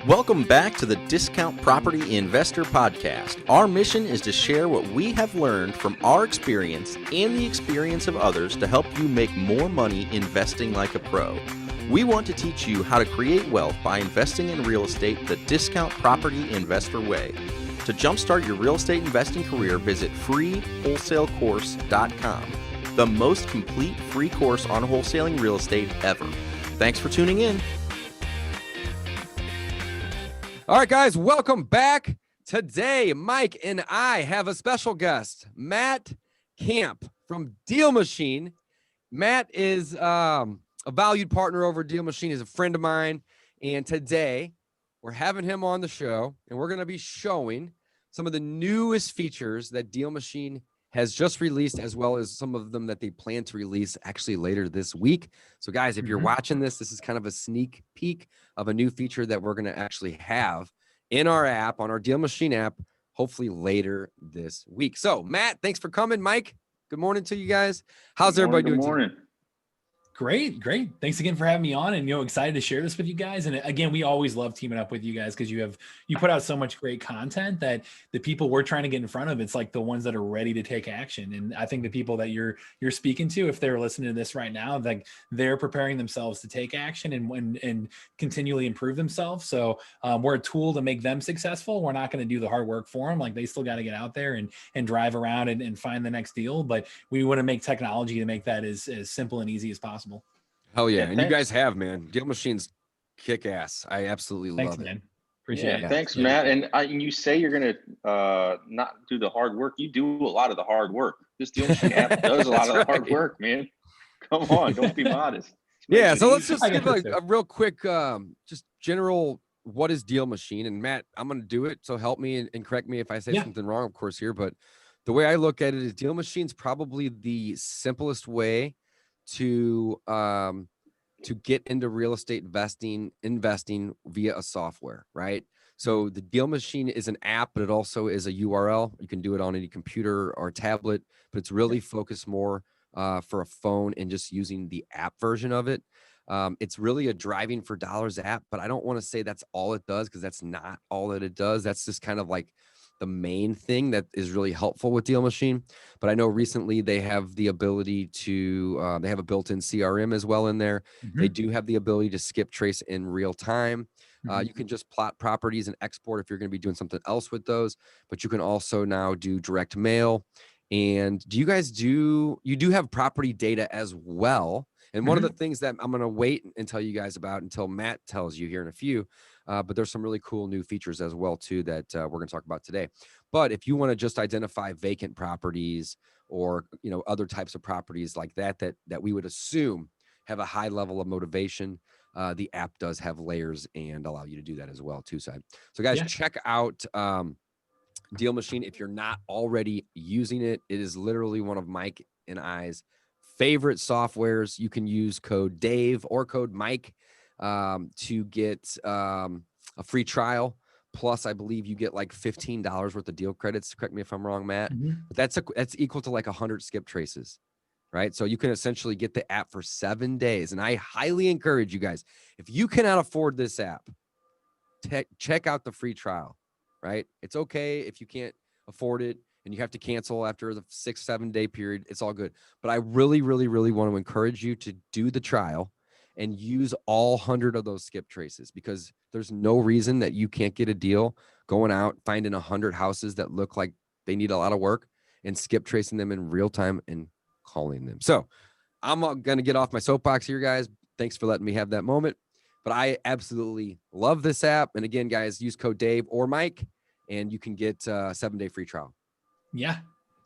Welcome back to the Discount Property Investor Podcast. Our mission is to share what we have learned from our experience and the experience of others to help you make more money investing like a pro. We want to teach you how to create wealth by investing in real estate the Discount Property Investor way. To jumpstart your real estate investing career, visit freewholesalecourse.com, the most complete free course on wholesaling real estate ever. Thanks for tuning in. All right, guys, welcome back. Today, Mike and I have a special guest, Matt Camp from Deal Machine. Matt is a valued partner over Deal Machine. He's a friend of mine. And today, we're having him on the show, and we're going to be showing some of the newest features that Deal Machine has just released, as well as some of them that they plan to release actually later this week. So guys, if you're watching this is kind of a sneak peek of a new feature that we're going to actually have in our app, on our Deal Machine app, hopefully later this week. So Matt, thanks for coming. Mike, good morning to you guys. How's everybody doing? Good morning. Great. Thanks again for having me on, and excited to share this with you guys. And again, we always love teaming up with you guys because you put out so much great content that the people we're trying to get in front of, it's like the ones that are ready to take action. And I think the people that you're speaking to, if they're listening to this right now, like they're preparing themselves to take action and continually improve themselves. So we're a tool to make them successful. We're not going to do the hard work for them. Like they still got to get out there and drive around and find the next deal. But we want to make technology to make that as simple and easy as possible. Hell yeah. And you guys have, man. Deal Machine's kick ass. I absolutely love it. Man. Appreciate it. Thanks, Matt. And you say you're going to not do the hard work. You do a lot of the hard work. This Deal Machine app does a lot of the hard work, man. Come on, don't be modest. Yeah. So let's just give a real quick, just general, what is Deal Machine? And Matt, I'm going to do it. So help me and correct me if I say something wrong, of course, here. But the way I look at it is Deal Machine's probably the simplest way to get into real estate investing via a software, right? So the Deal Machine is an app, but it also is a URL. You can do it on any computer or tablet, but it's really focused more for a phone and just using the app version of it. It's really a driving for dollars app, but I don't want to say that's all it does, because that's not all that it does. That's just kind of like the main thing that is really helpful with Deal Machine. But I know recently they have the ability to, they have a built-in CRM as well in there. They do have the ability to skip trace in real time. You can just plot properties and export if you're going to be doing something else with those, but you can also now do direct mail. And you do have property data as well. And one of the things that I'm going to wait and tell you guys about until Matt tells you here in a few, but there's some really cool new features as well too that we're going to talk about today. But if you want to just identify vacant properties or other types of properties like that we would assume have a high level of motivation, the app does have layers and allow you to do that as well too. So guys, check out Deal Machine if you're not already using it. It is literally one of Mike and I's favorite softwares. You can use code Dave or code Mike to get a free trial. Plus, I believe you get like $15 worth of deal credits. Correct me if I'm wrong, Matt. But that's equal to like 100 skip traces, right? So you can essentially get the app for 7 days. And I highly encourage you guys, if you cannot afford this app, check out the free trial, right? It's okay if you can't afford it and you have to cancel after the 6-7 day period. It's all good. But I really, really, really want to encourage you to do the trial and use all 100 of those skip traces, because there's no reason that you can't get a deal going out, finding 100 houses that look like they need a lot of work and skip tracing them in real time and calling them. So I'm going to get off my soapbox here, guys. Thanks for letting me have that moment. But I absolutely love this app. And again, guys, use code Dave or Mike and you can get a 7-day free trial. Yeah.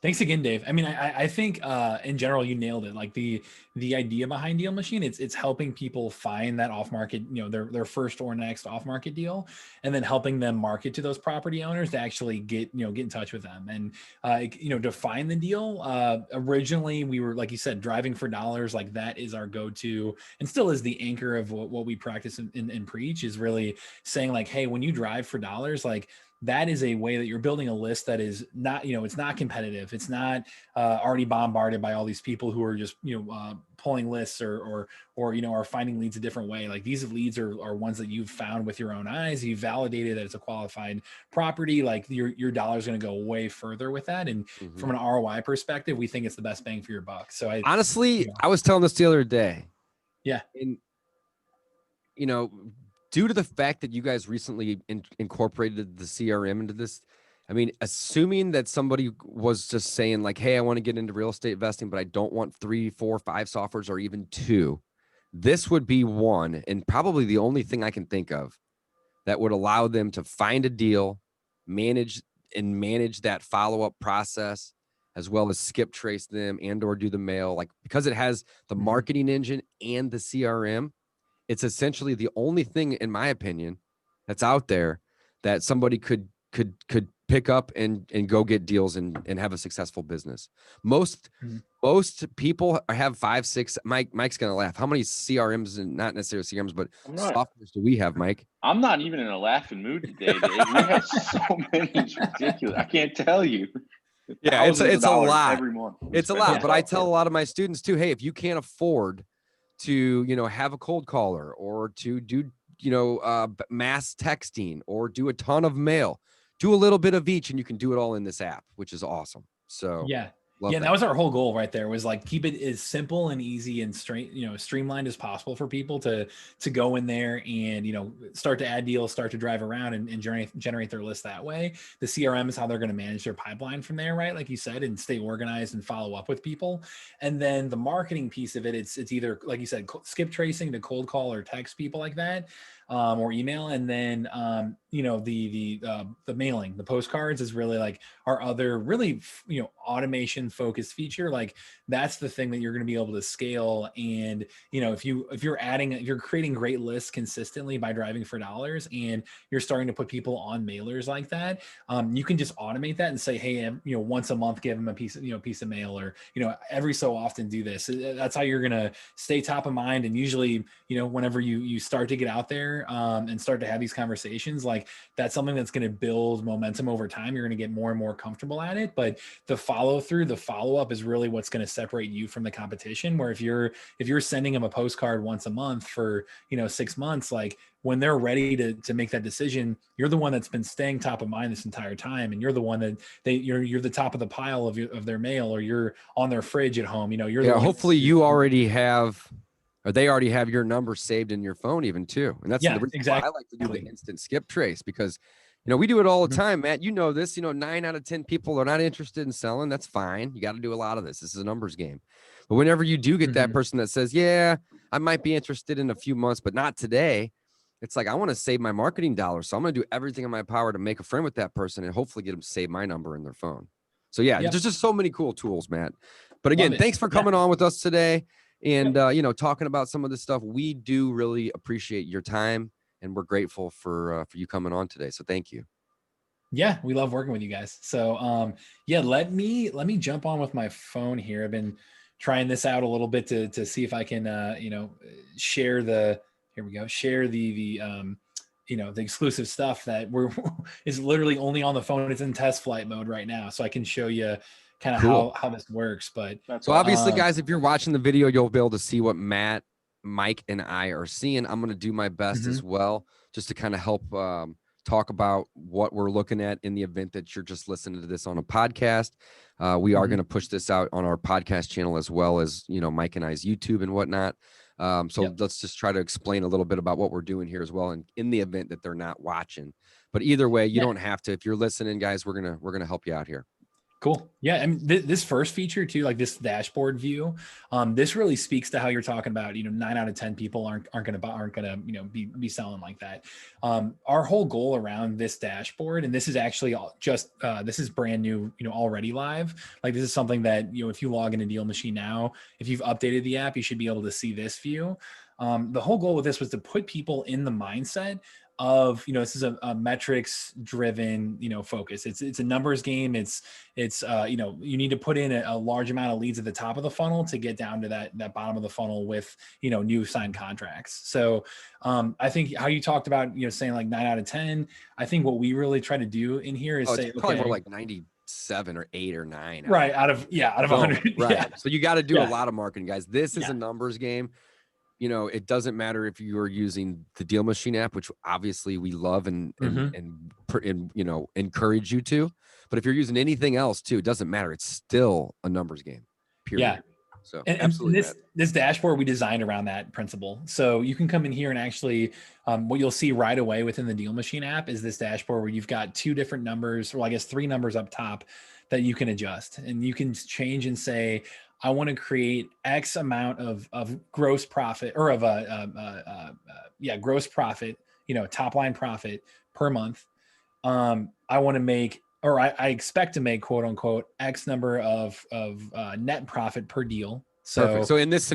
Thanks again, Dave. I mean, I think in general, you nailed it. Like the idea behind Deal Machine, it's helping people find that off market, their first or next off market deal, and then helping them market to those property owners to actually get in touch with them and, to find the deal. Originally, we were, like you said, driving for dollars. Like that is our go-to and still is the anchor of what we practice and preach, is really saying like, hey, when you drive for dollars, like that is a way that you're building a list that is not, it's not competitive. It's not already bombarded by all these people who are just, pulling lists or are finding leads a different way. Like these leads are ones that you've found with your own eyes. You've validated that it's a qualified property. Like your dollar is going to go way further with that. And from an ROI perspective, we think it's the best bang for your buck. So I was telling this the other day. Yeah. And, due to the fact that you guys recently incorporated the CRM into this, I mean, assuming that somebody was just saying like, hey, I want to get into real estate investing, but I don't want 3, 4, 5 softwares or even 2, this would be one, and probably the only thing I can think of that would allow them to find a deal, manage that follow-up process, as well as skip trace them and or do the mail. Like, because it has the marketing engine and the CRM, it's essentially the only thing, in my opinion, that's out there that somebody could pick up and go get deals and have a successful business. Most people have 5, 6. Mike's gonna laugh. How many CRMs, and not necessarily CRMs, but softwares do we have, Mike? I'm not even in a laughing mood today, Dave. We have so many. It's ridiculous. I can't tell you. Yeah, it's a lot every month. It's a lot, but I tell a lot of my students too, hey, if you can't afford to, have a cold caller or to do, mass texting or do a ton of mail, do a little bit of each, and you can do it all in this app, which is awesome. So that was our whole goal right there, was like keep it as simple and easy and straight, streamlined as possible for people to go in there and, start to add deals, start to drive around and generate their list that way. The CRM is how they're going to manage their pipeline from there, right? Like you said, and stay organized and follow up with people. And then the marketing piece of it, it's either, like you said, skip tracing to cold call or text people like that, or email. And then, the mailing, the postcards is really like our other really, automation focused feature. Like that's the thing that you're going to be able to scale. And, if you're creating great lists consistently by driving for dollars and you're starting to put people on mailers like that, you can just automate that and say, hey, once a month, give them a piece of mail, or, every so often do this. That's how you're going to stay top of mind. And usually, whenever you start to get out there, and start to have these conversations, like that's something that's going to build momentum over time. You're going to get more and more comfortable at it. But the follow-up is really what's going to separate you from the competition. Where if you're sending them a postcard once a month for, 6 months, like when they're ready to make that decision, you're the one that's been staying top of mind this entire time. And you're the one that you're the top of the pile of their mail, or you're on their fridge at home. Hopefully you already have, or they already have your number saved in your phone even too. And that's the reason why I like to do the instant skip trace, because, we do it all the time, Matt. You know this, 9 out of 10 people are not interested in selling. That's fine. You got to do a lot of this. This is a numbers game. But whenever you do get that person that says, yeah, I might be interested in a few months, but not today. It's like, I want to save my marketing dollars. So I'm going to do everything in my power to make a friend with that person and hopefully get them to save my number in their phone. So there's just so many cool tools, Matt. But again, thanks for coming on with us today. And, talking about some of this stuff. We do really appreciate your time, and we're grateful for you coming on today. So thank you. Yeah, we love working with you guys. So, let me jump on with my phone here. I've been trying this out a little bit to see if I can, share the exclusive stuff that is literally only on the phone. It's in test flight mode right now. So I can show you kind of how this works. But so obviously, guys, if you're watching the video, you'll be able to see what Matt, Mike, and I are seeing. I'm going to do my best as well, just to kind of help talk about what we're looking at in the event that you're just listening to this on a podcast. We are going to push this out on our podcast channel, as well as, Mike and I's YouTube and whatnot. Let's just try to explain a little bit about what we're doing here as well. And in the event that they're not watching, but either way, you don't have to. If you're listening, guys, we're going to help you out here. Cool. Yeah. I mean, this first feature too, like this dashboard view, this really speaks to how you're talking about, 9 out of 10 people aren't going to, be selling like that. Our whole goal around this dashboard, and this is actually this is brand new, already live. Like this is something that, if you log into Deal Machine now, if you've updated the app, you should be able to see this view. The whole goal with this was to put people in the mindset of, this is a metrics driven, focus. It's a numbers game. It's you need to put in a large amount of leads at the top of the funnel to get down to that bottom of the funnel with, new signed contracts. So I think how you talked about, saying like 9 out of 10, I think what we really try to do in here is say, probably more like 97 or 8 or 9. Right. Out of 100. Right. Yeah. So you got to do a lot of marketing, guys. This is a numbers game. It doesn't matter if you're using the Deal Machine app, which obviously we love and encourage you to. But if you're using anything else too, it doesn't matter. It's still a numbers game. Period. Yeah. So absolutely. And this dashboard we designed around that principle. So you can come in here and actually, what you'll see right away within the Deal Machine app is this dashboard where you've got 2 different numbers, or I guess 3 numbers up top that you can adjust, and you can change and say, I want to create X amount of gross profit, or of gross profit, top line profit per month. I want to make, or I expect to make, quote unquote, X number of net profit per deal. So, perfect. So in this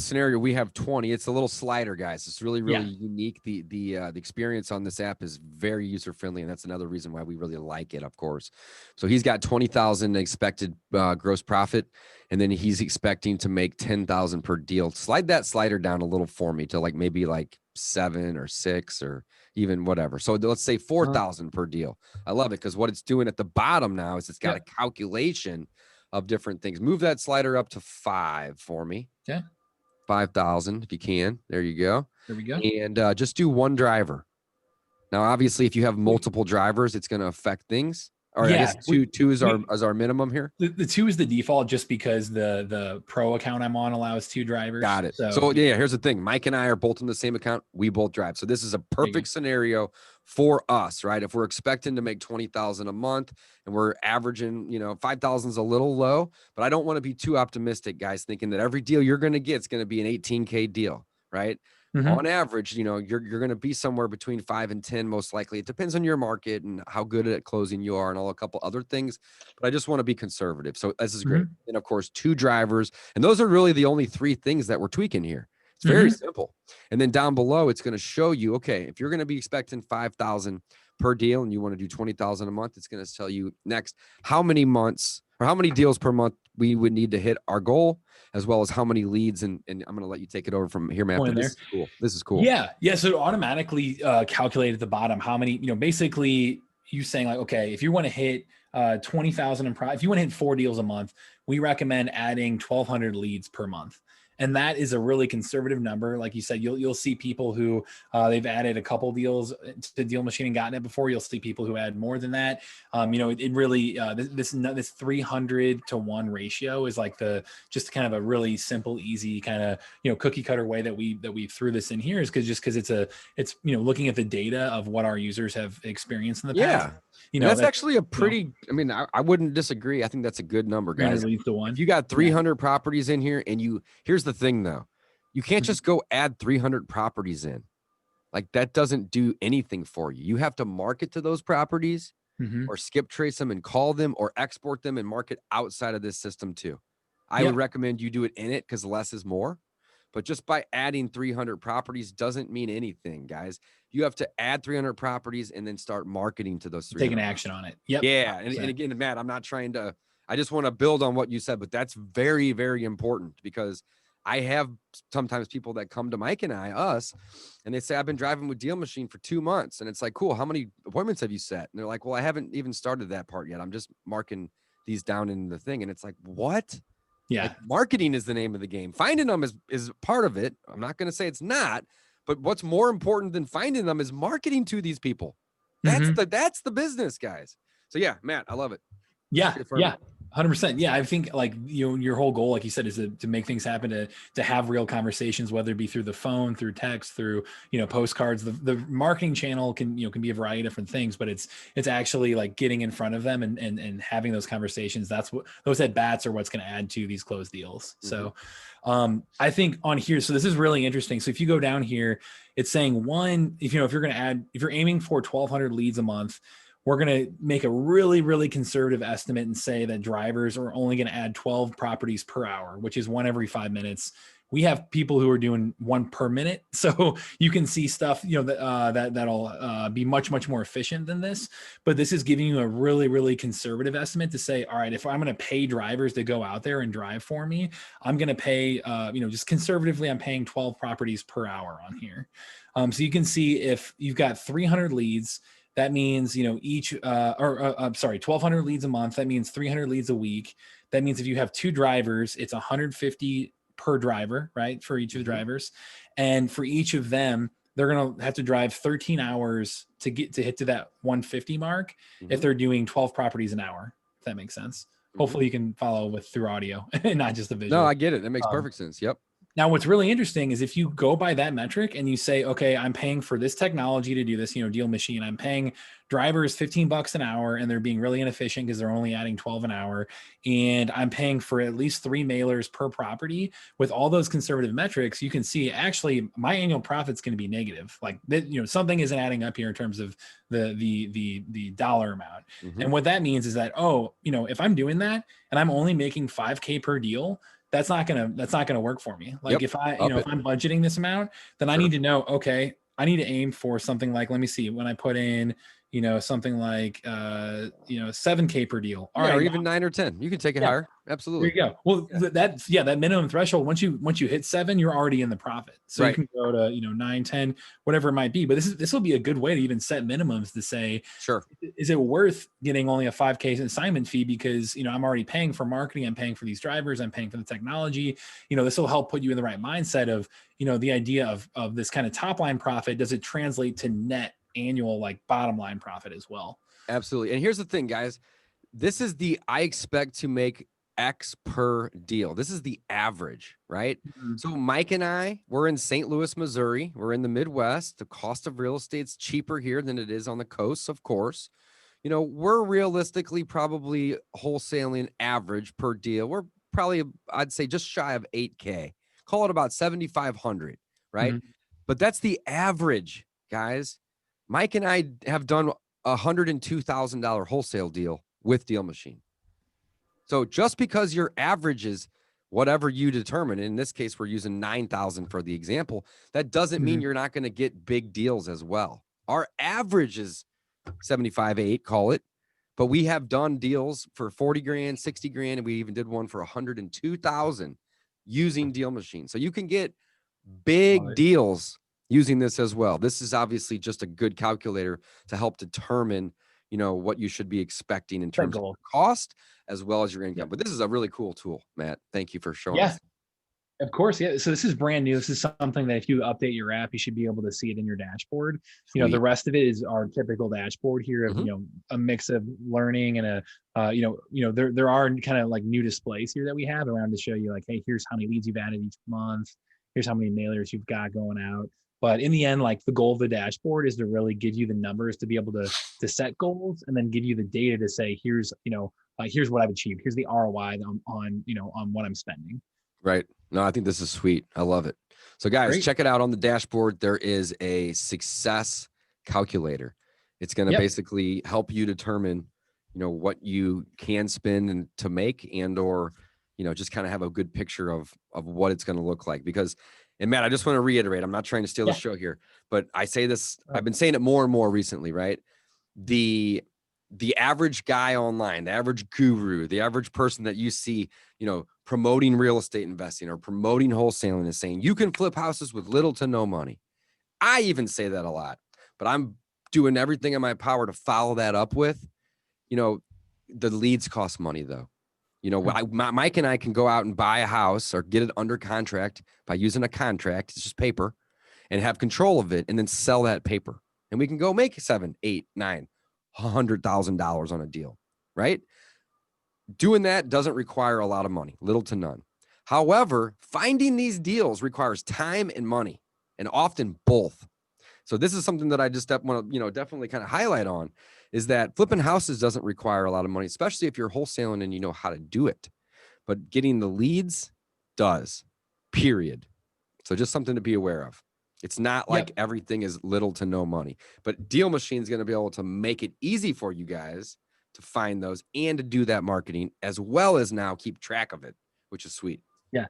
scenario, we have 20. It's a little slider, guys. It's really unique. The experience on this app is very user friendly, and that's another reason why we really like it, of course. So he's got 20,000 expected gross profit, and then he's expecting to make 10,000 per deal. Slide that slider down a little for me to maybe 7 or 6 or even whatever. So let's say 4,000 per deal. I love it, because what it's doing at the bottom now is it's got a calculation of different things. Move that slider up to 5 for me. Yeah. 5,000 if you can. There you go. There we go. And just do 1 driver. Now, obviously, if you have multiple drivers, it's going to affect things. Or I guess two is our minimum here. The 2 is the default, just because the pro account I'm on allows 2 drivers. Got it. So here's the thing. Mike and I are both in the same account. We both drive. So this is a perfect scenario for us, right? If we're expecting to make 20,000 a month and we're averaging, 5,000 is a little low, but I don't want to be too optimistic, guys, thinking that every deal you're going to get is going to be an 18K deal, right? Mm-hmm. On average, you're going to be somewhere between 5 and 10, most likely. It depends on your market and how good at closing you are and a couple other things, but I just want to be conservative. So this is great. And of course, 2 drivers. And those are really the only 3 things that we're tweaking here. It's very simple. And then down below, it's going to show you, okay, if you're going to be expecting 5,000 per deal and you want to do 20,000 a month, it's going to tell you next how many months or how many deals per month we would need to hit our goal, as well as how many leads. And I'm going to let you take it over from here, Matt. This is cool. This is cool. Yeah. So it automatically calculate at the bottom how many, basically you saying okay, if you want to hit 20,000 if you want to hit 4 deals a month, we recommend adding 1,200 leads per month. And that is a really conservative number. Like you said, you'll see people who they've added a couple deals to Deal Machine and gotten it before. You'll see people who add more than that. It really this 300 to 1 ratio is just kind of a really simple, easy kind of cookie cutter way that we threw this in here, is because it's looking at the data of what our users have experienced in the past. That's actually a pretty. I mean, I wouldn't disagree. I think that's a good number, guys. If you got 300 properties in here, and here's the thing though, you can't just go add 300 properties in. That doesn't do anything for you. You have to market to those properties, or skip trace them and call them, or export them and market outside of this system too. I would recommend you do it in it, because less is more. But just by adding 300 properties doesn't mean anything, guys. You have to add 300 properties and then start marketing to those 300. Taking action on it. Yep. Yeah. And again, Matt, I'm not trying to, I just want to build on what you said, but that's very, very important, because I have sometimes people that come to Mike and us, and they say, I've been driving with Deal Machine for 2 months. And it's cool. How many appointments have you set? And they're like, well, I haven't even started that part yet. I'm just marking these down in the thing. And it's what? Yeah. Marketing is the name of the game. Finding them is part of it. I'm not going to say it's not, but what's more important than finding them is marketing to these people. That's the business, guys. So yeah, Matt, I love it. Yeah. 100%. Yeah. I think your whole goal, like you said, is to make things happen, to have real conversations, whether it be through the phone, through text, through, postcards. The marketing channel can be a variety of different things, but it's actually getting in front of them and having those conversations. That's what those at bats are what's going to add to these closed deals. So I think on here, so this is really interesting. So if you go down here, it's saying if you're aiming for 1,200 leads a month, we're going to make a really, really conservative estimate and say that drivers are only going to add 12 properties per hour, which is 1 every 5 minutes, We have people who are doing 1 per minute. So you can see stuff, you know, that'll be much more efficient than this. But this is giving you a really conservative estimate to say, all right, if I'm going to pay drivers to go out there and drive for me, I'm going to pay, you know, just conservatively, I'm paying 12 properties per hour on here. So you can see if you've got 300 leads, that means, you know, each, I'm sorry, 1,200 leads a month. That means 300 leads a week. That means if you have 2 drivers, it's 150 per driver, right? For each of the drivers. And for each of them, they're going to have to drive 13 hours to hit to that 150 mark if they're doing 12 properties an hour, if that makes sense. Hopefully you can follow through audio and not just the visual. No, I get it. That makes perfect sense. Yep. Now, what's really interesting is if you go by that metric and you say, okay, I'm paying for this technology to do this, you know, deal machine, I'm paying drivers $15 an hour and they're being really inefficient because they're only adding 12 an hour. And I'm paying for at least 3 mailers per property. With all those conservative metrics, you can see actually my annual profit's going to be negative. Like, you know, something isn't adding up here in terms of the dollar amount. And what that means is that, oh, you know, if I'm doing that and I'm only making $5,000 per deal, that's not gonna work for me. Like if I, you know, if I'm budgeting this amount, then I need to know, okay, I need to aim for something like, let me see, when I put in, you know, something like, you know, $7,000 per deal. All right, or even 9 or 10. You can take it higher. Absolutely. There you go. Well, that minimum threshold, once you hit 7, you're already in the profit. So you can go to, you know, 9, 10, whatever it might be. But this will be a good way to even set minimums to say, sure, is it worth getting only a $5,000 assignment fee because, you know, I'm already paying for marketing, I'm paying for these drivers, I'm paying for the technology. You know, this will help put you in the right mindset of, you know, the idea of this kind of top line profit. Does it translate to net annual, like, bottom line profit as well? Absolutely. And here's the thing, guys. This is I expect to make X per deal. This is the average, right? So Mike and I, we're in St. Louis, Missouri. We're in the Midwest. The cost of real estate's cheaper here than it is on the coast, of course. You know, we're realistically probably wholesaling average per deal. We're probably, I'd say, just shy of $8,000. Call it about 7,500, right? But that's the average, guys. Mike and I have done a $102,000 wholesale deal with Deal Machine. So just because your average is whatever you determine, in this case, we're using 9,000 for the example, that doesn't mean you're not going to get big deals as well. Our average is 75.8, call it, but we have done deals for 40 grand, 60 grand, and we even did one for 102,000 using Deal Machine. So you can get big deals using this as well. This is obviously just a good calculator to help determine, you know, what you should be expecting in terms of cost as well as your income. But this is a really cool tool, Matt. Thank you for showing us. Of course. Yeah. So this is brand new. This is something that if you update your app, you should be able to see it in your dashboard. Sweet. You know, the rest of it is our typical dashboard here of, you know, a mix of learning and there are kind of like new displays here that we have around to show you like, hey, here's how many leads you've added each month. Here's how many mailers you've got going out. But in the end, like, the goal of the dashboard is to really give you the numbers to be able to set goals and then give you the data to say, here's, you know, here's what I've achieved. Here's the ROI on what I'm spending. Right. No, I think this is sweet. I love it. So guys, check it out on the dashboard. There is a success calculator. It's going to basically help you determine, you know, what you can spend and to make or, you know, just kind of have a good picture of what it's going to look like. Because, and Matt, I just want to reiterate, I'm not trying to steal the show here, but I say this, I've been saying it more and more recently, right? The average guy online, the average guru, the average person that you see, you know, promoting real estate investing or promoting wholesaling is saying you can flip houses with little to no money. I even say that a lot, but I'm doing everything in my power to follow that up with, you know, the leads cost money though. You know, Mike and I can go out and buy a house or get it under contract by using a contract. It's just paper, and have control of it and then sell that paper. And we can go make $7, $8, $9, $100,000 on a deal, right? Doing that doesn't require a lot of money, little to none. However, finding these deals requires time and money, and often both. So this is something that I just want to, you know, definitely kind of highlight on, is that flipping houses doesn't require a lot of money, especially if you're wholesaling and you know how to do it. But getting the leads does, period. So just something to be aware of. It's not like everything is little to no money, but Deal Machine is going to be able to make it easy for you guys to find those and to do that marketing, as well as now keep track of it, which is sweet. Yeah.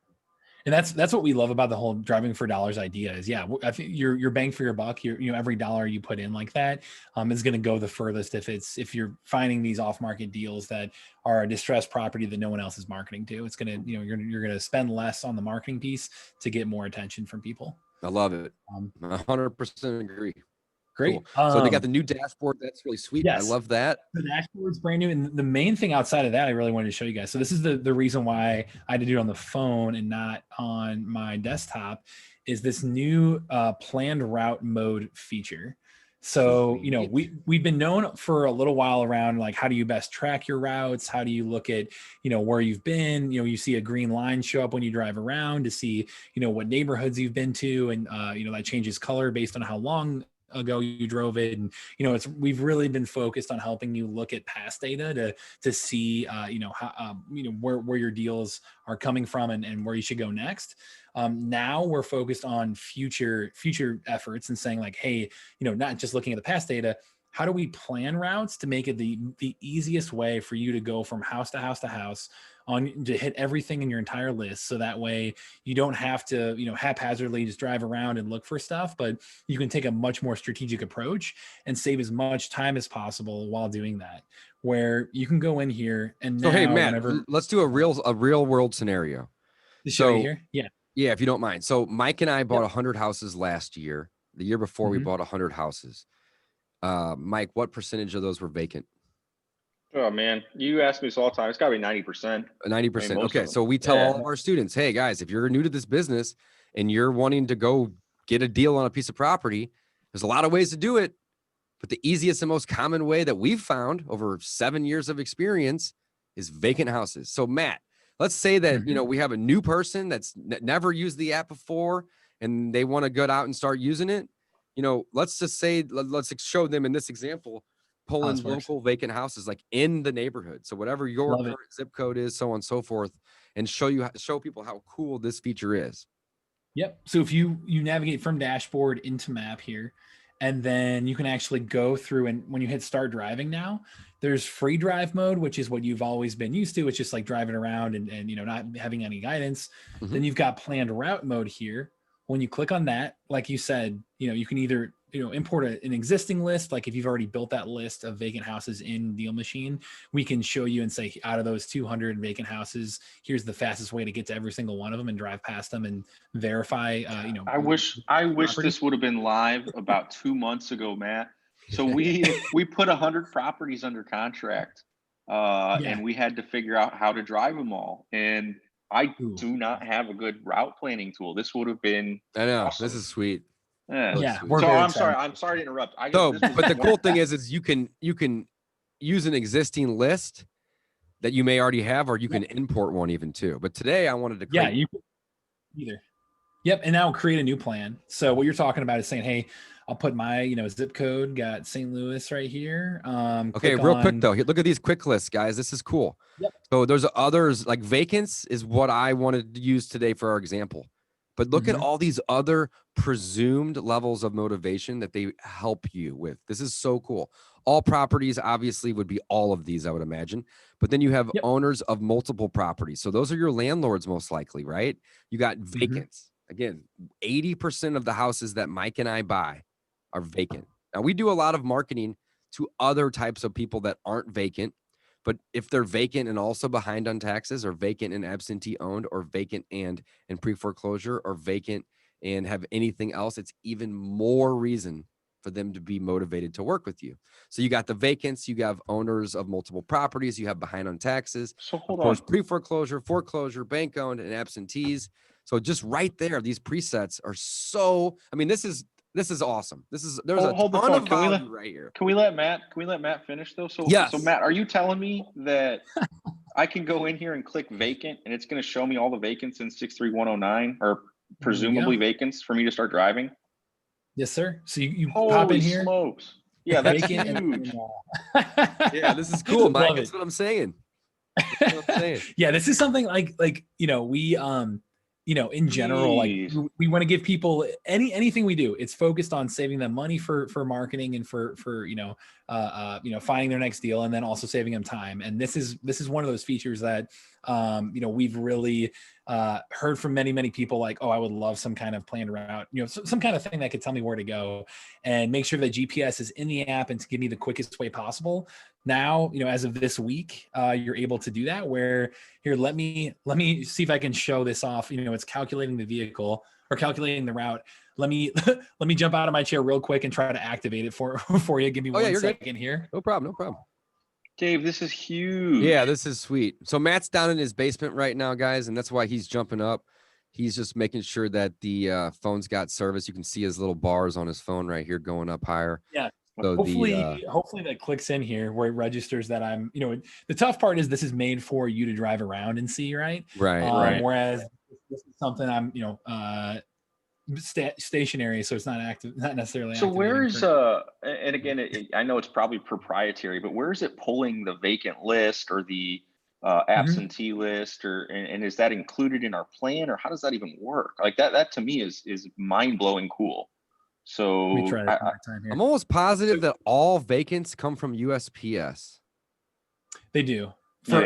And that's what we love about the whole driving for dollars idea is, yeah, I think your bang for your buck, every dollar you put in like that is going to go the furthest if you're finding these off market deals that are a distressed property that no one else is marketing to. It's going to, you're going to spend less on the marketing piece to get more attention from people. I love it. 100% agree. Great. Cool. So they got the new dashboard. That's really sweet. Yes. I love that. The dashboard's brand new. And the main thing outside of that, I really wanted to show you guys. So this is the reason why I had to do it on the phone and not on my desktop, is this new planned route mode feature. So, we've been known for a little while around, like, how do you best track your routes? How do you look at, where you've been? You see a green line show up when you drive around to see, what neighborhoods you've been to. And, that changes color based on how long ago you drove it. And we've really been focused on helping you look at past data to see how where your deals are coming from and where you should go next. Now we're focused on future efforts and saying, like, hey, not just looking at the past data, how do we plan routes to make it the easiest way for you to go from house to house to house to hit everything in your entire list. So that way you don't have to, haphazardly just drive around and look for stuff, but you can take a much more strategic approach and save as much time as possible while doing that, where you can go in here and now, hey, Matt, let's do a real world scenario. So here. Yeah, if you don't mind. So Mike and I bought 100 houses last year. The year before we bought 100 houses. Mike, what percentage of those were vacant? Oh man, you ask me this all the time. It's got to be 90%. 90%. Okay, so we tell all of our students, hey guys, if you're new to this business and you're wanting to go get a deal on a piece of property, there's a lot of ways to do it, but the easiest and most common way that we've found over 7 years of experience is vacant houses. So Matt, let's say that we have a new person that's never used the app before and they want to get out and start using it. Let's just say, let's show them in this example, pulling local vacant houses like in the neighborhood. So whatever your current zip code is, so on and so forth, and show people how cool this feature is. Yep. So if you navigate from dashboard into map here, and then you can actually go through, and when you hit start driving now, there's free drive mode, which is what you've always been used to. It's just like driving around and not having any guidance. Then you've got planned route mode here. When you click on that, like you said, you can either import an existing list. Like if you've already built that list of vacant houses in Deal Machine, we can show you and say, out of those 200 vacant houses, here's the fastest way to get to every single one of them and drive past them and verify. I wish this would have been live about 2 months ago, Matt. So we put 100 properties under contract, and we had to figure out how to drive them all. And I do not have a good route planning tool. This would have been awesome. This is sweet. Yeah. So I'm sorry to interrupt. But the cool thing is you can use an existing list that you may already have, or you can import one even too. But today I wanted to create. You can either. Yep. And now create a new plan. So what you're talking about is saying, hey, I'll put my, zip code, got St. Louis right here. Okay, real quick though, look at these quick lists, guys. This is cool. Yep. So there's others, like vacants is what I wanted to use today for our example. But look at all these other presumed levels of motivation that they help you with. This is so cool. All properties obviously would be all of these, I would imagine. But then you have owners of multiple properties. So those are your landlords most likely, right? You got vacants. Again, 80% of the houses that Mike and I buy are vacant. Now, we do a lot of marketing to other types of people that aren't vacant. But if they're vacant and also behind on taxes, or vacant and absentee owned, or vacant and in pre-foreclosure, or vacant and have anything else, it's even more reason for them to be motivated to work with you. So you got the vacants, you have owners of multiple properties, you have behind on taxes, so of course, pre-foreclosure, foreclosure, bank owned, and absentees. So just right there, these presets are so, this is awesome. There's a ton of value right here. Can we let Matt finish though? So Matt, are you telling me that I can go in here and click vacant and it's going to show me all the vacants in 63109 or presumably vacants for me to start driving? Yes, sir. So you pop in here. Smokes. Yeah, that's huge. Yeah, this is cool, Mike. That's what I'm saying. Yeah, this is something like we in general, like we want to give people anything we do. It's focused on saving them money for marketing and for finding their next deal, and then also saving them time. And this is one of those features that We've really heard from many people like, oh, I would love some kind of planned route, some kind of thing that could tell me where to go and make sure that GPS is in the app and to give me the quickest way possible. Now, as of this week, you're able to do that where here, let me see if I can show this off. It's calculating the vehicle or calculating the route. Let me jump out of my chair real quick and try to activate it for you. Give me 1 second here. No problem. Dave, this is huge. Yeah, this is sweet. So Matt's down in his basement right now, guys, and that's why he's jumping up. He's just making sure that the phone's got service. You can see his little bars on his phone right here going up higher. Yeah. So hopefully that clicks in here where it registers that I'm, the tough part is this is made for you to drive around and see, right? Right. Whereas this is something I'm, stationary, so it's not active, not necessarily. So where's and again, I know it's probably proprietary, but where is it pulling the vacant list or the absentee list, and is that included in our plan, or how does that even work? Like that to me is mind blowing cool. So let me try that time here. I'm almost positive that all vacants come from USPS. They do. So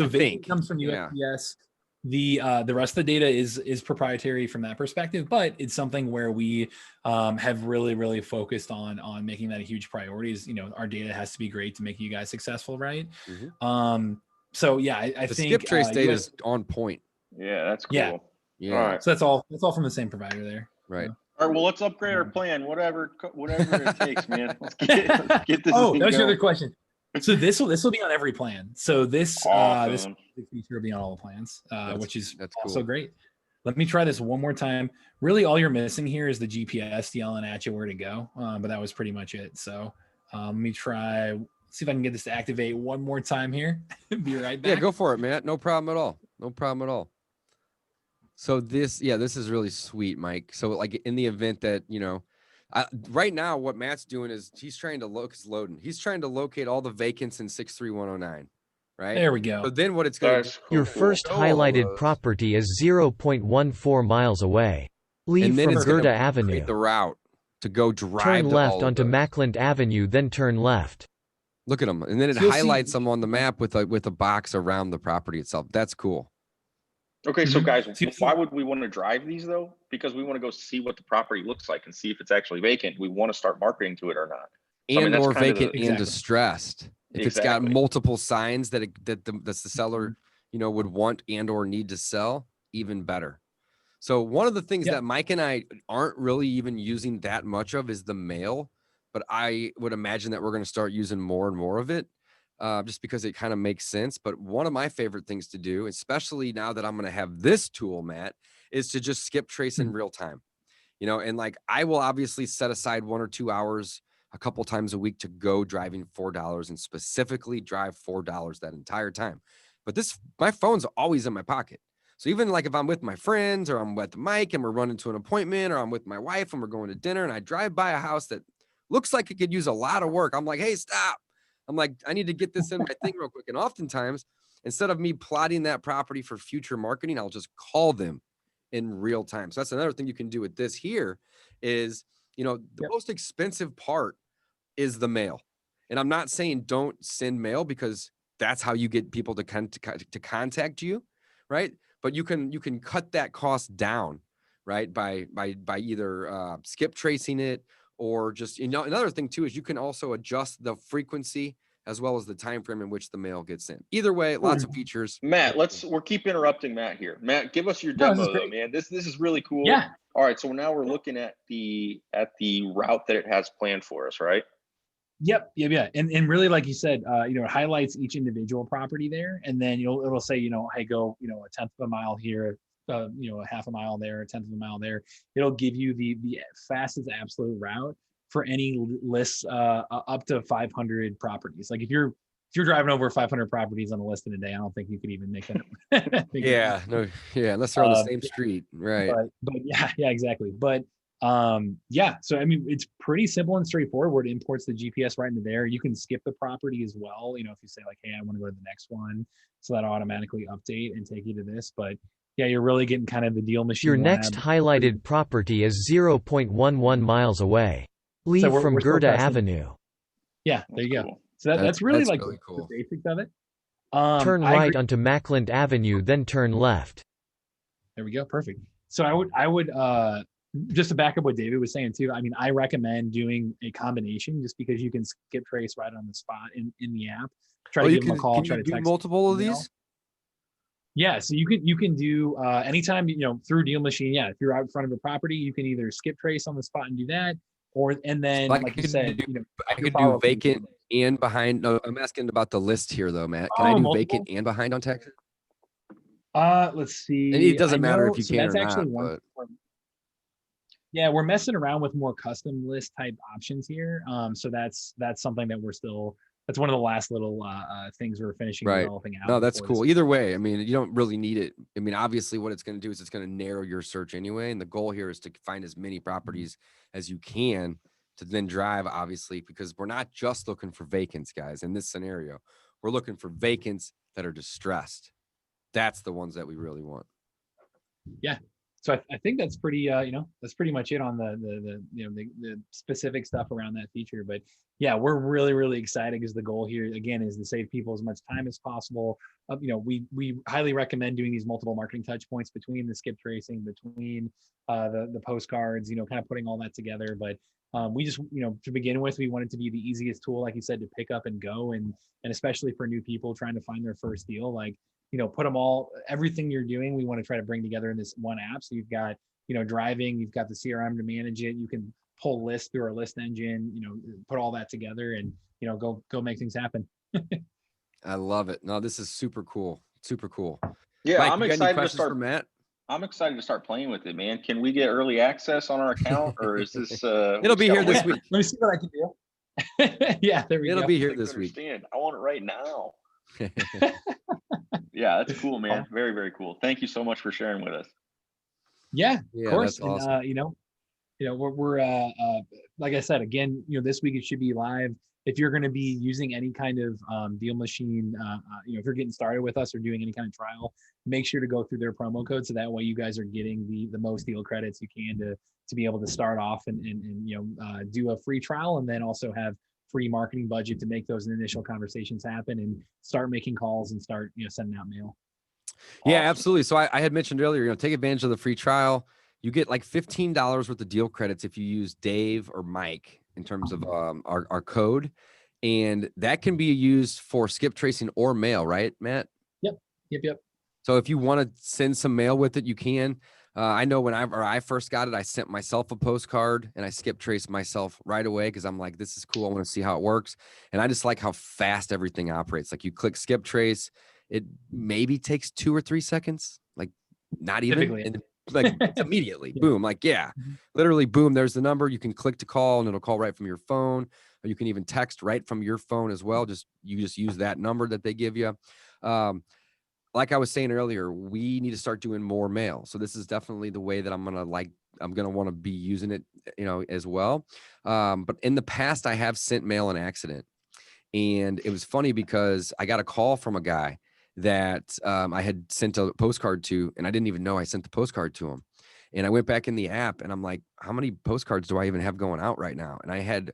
vacant comes from USPS. The rest of the data is proprietary from that perspective, but it's something where we have really focused on making that a huge priority. Is our data has to be great to make you guys successful, right? Mm-hmm. So yeah, I think skip trace data is on point. Yeah, that's cool. Yeah. All right. So that's all from the same provider there. Right. All right, well, let's upgrade our plan, whatever it takes, man. Let's get this. Oh, that was your other question. So this will be on every plan. So this feature will be on all the plans, which is also cool. Great. Let me try this one more time. Really, all you're missing here is the GPS yelling at you where to go, but that was pretty much it. So let me try. See if I can get this to activate one more time here. Be right back. Yeah, go for it, Matt. No problem at all. So this is really sweet, Mike. So like in the event that, right now what Matt's doing is he's trying to locate all the vacants in 63109, right? There we go. So then what it's going to do. Your first highlighted property is 0.14 miles away. Leave from Gerda Avenue. The route to go drive. Turn left onto Mackland Avenue, then turn left. Look at them. And then it highlights them on the map with a box around the property itself. That's cool. Okay, so guys, why would we want to drive these though? Because we want to go see what the property looks like and see if it's actually vacant. We want to start marketing to it or not. And or vacant and distressed. If it's got multiple signs that the seller, would want and or need to sell, even better. So one of the things that Mike and I aren't really even using that much of is the mail, but I would imagine that we're going to start using more and more of it. Just because it kind of makes sense. But one of my favorite things to do, especially now that I'm going to have this tool, Matt, is to just skip trace in real time, and like I will obviously set aside 1 or 2 hours a couple times a week to go driving $4 and specifically drive $4 that entire time. But my phone's always in my pocket. So even like if I'm with my friends or I'm with Mike and we're running to an appointment, or I'm with my wife and we're going to dinner and I drive by a house that looks like it could use a lot of work, I'm like, hey, stop. I'm like, I need to get this in my thing real quick. And oftentimes, instead of me plotting that property for future marketing, I'll just call them in real time. So that's another thing you can do with this here is, the most expensive part is the mail. And I'm not saying don't send mail because that's how you get people to contact you, right? But you can cut that cost down, right? By either skip tracing it, or just, another thing too, is you can also adjust the frequency as well as the time frame in which the mail gets in. Either way, lots of features. Matt, we're keep interrupting Matt here. Matt, give us your demo though, man. This is really cool. Yeah. All right. So now we're looking at the route that it has planned for us, right? Yep. And really, like you said, it highlights each individual property there. And then it'll say, hey, go, a 1/10 of a mile here, a half a mile there, a 1/10 of a mile there. It'll give you the fastest absolute route for any list up to 500 properties. Like if you're driving over 500 properties on a list in a day, I don't think you could even make that. Unless they're on the same street, right? But yeah, exactly. But so I mean, it's pretty simple and straightforward. It imports the GPS right into there. You can skip the property as well. If you say like, hey, I want to go to the next one, so that'll automatically update and take you to this. But yeah, you're really getting kind of the deal machine. Your next highlighted property is 0.11 miles away. Leave from Gerda Avenue. Yeah, there you go. So that's really like really cool. The basics of it. Turn right onto Mackland Avenue, then turn left. There we go. Perfect. So I would just to back up what David was saying too. I mean, I recommend doing a combination just because you can skip trace right on the spot in the app. Try to give them a call. Try to text multiple of these. Yeah, so you can do anytime through Deal Machine. Yeah, if you're out in front of a property, you can either skip trace on the spot and do that, and then like you said, I could do vacant and behind. No, I'm asking about the list here though, Matt. Can I do multiple? Vacant and behind on text? Let's see. And it doesn't matter if you can or not. But... Yeah, we're messing around with more custom list type options here. So that's something that that's one of the last little things we're finishing developing out. No, that's cool. Either way, I mean, you don't really need it. I mean, obviously what it's going to do is it's going to narrow your search anyway. And the goal here is to find as many properties as you can to then drive, obviously, because we're not just looking for vacants, guys. In this scenario, we're looking for vacants that are distressed. That's the ones that we really want. Yeah. So I think that's pretty, that's pretty much it on the specific stuff around that feature. But yeah, we're really, really excited because the goal here, again, is to save people as much time as possible. We highly recommend doing these multiple marketing touch points between the skip tracing, between the postcards, kind of putting all that together. But we just, to begin with, we want it to be the easiest tool, like you said, to pick up and go. And especially for new people trying to find their first deal, like, put them all, everything you're doing, we want to try to bring together in this one app. So you've got, driving, you've got the CRM to manage it. You can pull lists through our list engine, put all that together and, go make things happen. I love it. No, this is super cool. Super cool. Yeah. Mike, I'm excited to start, Matt. I'm excited to start playing with it, man. Can we get early access on our account, or is this, it'll be here this week. Let me see what I can do. Yeah, there we go. It'll be here this week. I want it right now. Yeah, that's cool, man. Very, very cool. Thank you so much for sharing with us. Yeah, of course. That's awesome. And, we're like I said, again, this week it should be live. If you're going to be using any kind of Deal Machine, if you're getting started with us or doing any kind of trial, make sure to go through their promo code. So that way you guys are getting the most deal credits you can to be able to start off and do a free trial, and then also have free marketing budget to make those initial conversations happen and start making calls and start, sending out mail. Yeah, absolutely. So I had mentioned earlier, take advantage of the free trial. You get like $15 worth of deal credits if you use Dave or Mike in terms of our code. And that can be used for skip tracing or mail, right, Matt? Yep. So if you want to send some mail with it, you can. I know whenever I first got it, I sent myself a postcard and I skip traced myself right away because I'm like, this is cool. I want to see how it works. And I just like how fast everything operates. Like you click skip trace, it maybe takes 2 or 3 seconds, like not even. And like it's immediately boom, like, literally boom. There's the number. You can click to call and it'll call right from your phone, or you can even text right from your phone as well. You just use that number that they give you. Like I was saying earlier, we need to start doing more mail. So this is definitely the way that I'm going to want to be using it, as well. But in the past, I have sent mail on accident. And it was funny because I got a call from a guy that I had sent a postcard to, and I didn't even know I sent the postcard to him. And I went back in the app and I'm like, how many postcards do I even have going out right now? And I had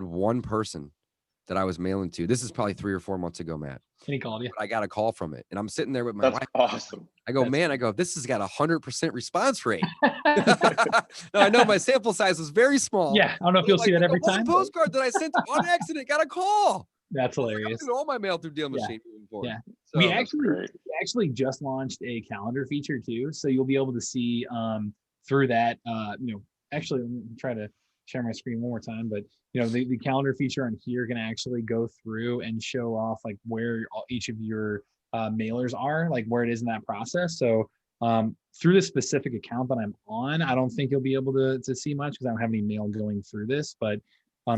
one person that I was mailing to. This is probably 3 or 4 months ago, Matt. And he called you. I got a call from it, and I'm sitting there with my wife. Awesome. I go, this has got 100% response rate. Now I know my sample size was very small. Yeah, I don't know if you'll see that every time. One postcard that I sent on accident got a call. That's hilarious. I'm doing all my mail through Deal Machine. Yeah. So we actually just launched a calendar feature too, so you'll be able to see through that. Actually, let me try to share my screen one more time, but the calendar feature on here can actually go through and show off like where each of your mailers are, like where it is in that process. So through this specific account that I'm on, I don't think you'll be able to see much because I don't have any mail going through this, but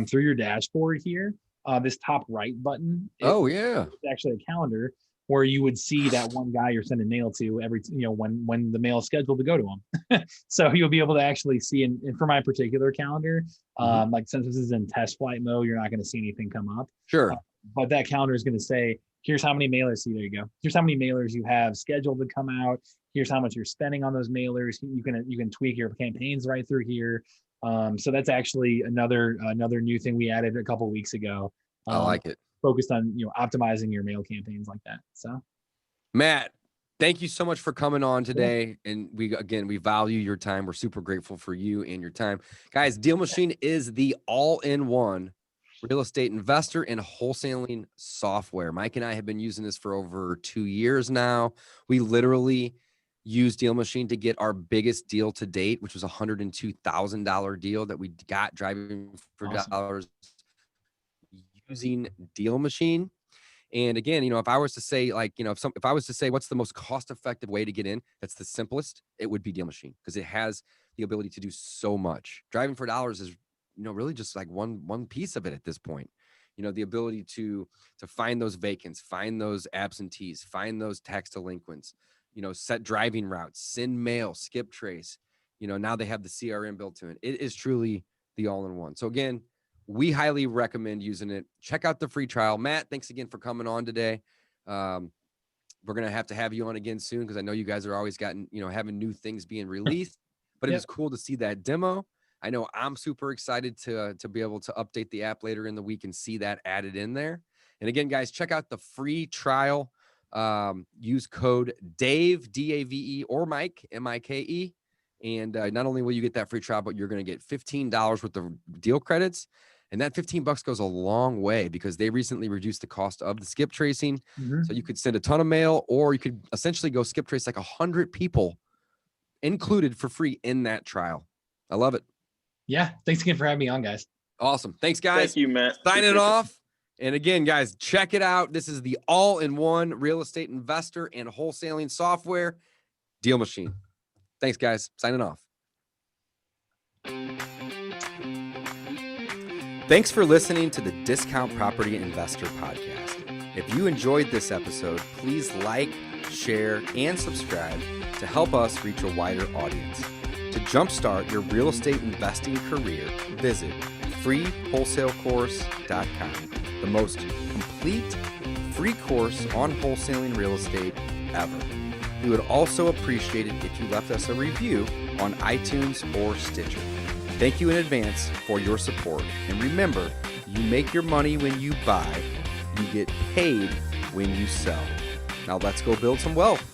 through your dashboard here, this top right button, it's actually a calendar where you would see that one guy you're sending mail to every, when the mail is scheduled to go to him. So you'll be able to actually see, and for my particular calendar, like since this is in test flight mode, you're not going to see anything come up. Sure. But that calendar is going to say, here's how many mailers, there you go. Here's how many mailers you have scheduled to come out. Here's how much you're spending on those mailers. You can tweak your campaigns right through here. So that's actually another new thing we added a couple of weeks ago. I like it. Focused on, optimizing your mail campaigns like that. So Matt, thank you so much for coming on today. And we value your time. We're super grateful for you and your time. Guys, Deal Machine is the all-in-one real estate investor and wholesaling software. Mike and I have been using this for over 2 years now. We literally use Deal Machine to get our biggest deal to date, which was a $102,000 deal that we got driving for dollars using Deal Machine. And again, if I was to say, if I was to say what's the most cost-effective way to get in, that's the simplest, it would be Deal Machine, because it has the ability to do so much. Driving for dollars is, really just like one piece of it at this point. The ability to find those vacants, find those absentees, find those tax delinquents, set driving routes, send mail, skip trace. Now they have the CRM built to it. It is truly the all-in-one. So again, we highly recommend using it. Check out the free trial. Matt, thanks again for coming on today. We're going to have you on again soon, because I know you guys are always having new things being released, but it was cool to see that demo. I know I'm super excited to be able to update the app later in the week and see that added in there. And again, guys, check out the free trial. Use code Dave, D-A-V-E, or Mike, M-I-K-E. And not only will you get that free trial, but you're going to get $15 worth of deal credits. And that $15 goes a long way, because they recently reduced the cost of the skip tracing. So you could send a ton of mail, or you could essentially go skip trace like 100 people included for free in that trial. I love it. Yeah. Thanks again for having me on, guys. Awesome. Thanks, guys. Thank you, Matt. Signing off. And again, guys, check it out. This is the all-in-one real estate investor and wholesaling software, Deal Machine. Thanks, guys. Signing off. Thanks for listening to the Discount Property Investor Podcast. If you enjoyed this episode, please like, share, and subscribe to help us reach a wider audience. To jumpstart your real estate investing career, visit freewholesalecourse.com, the most complete free course on wholesaling real estate ever. We would also appreciate it if you left us a review on iTunes or Stitcher. Thank you in advance for your support. And remember, you make your money when you buy, you get paid when you sell. Now let's go build some wealth.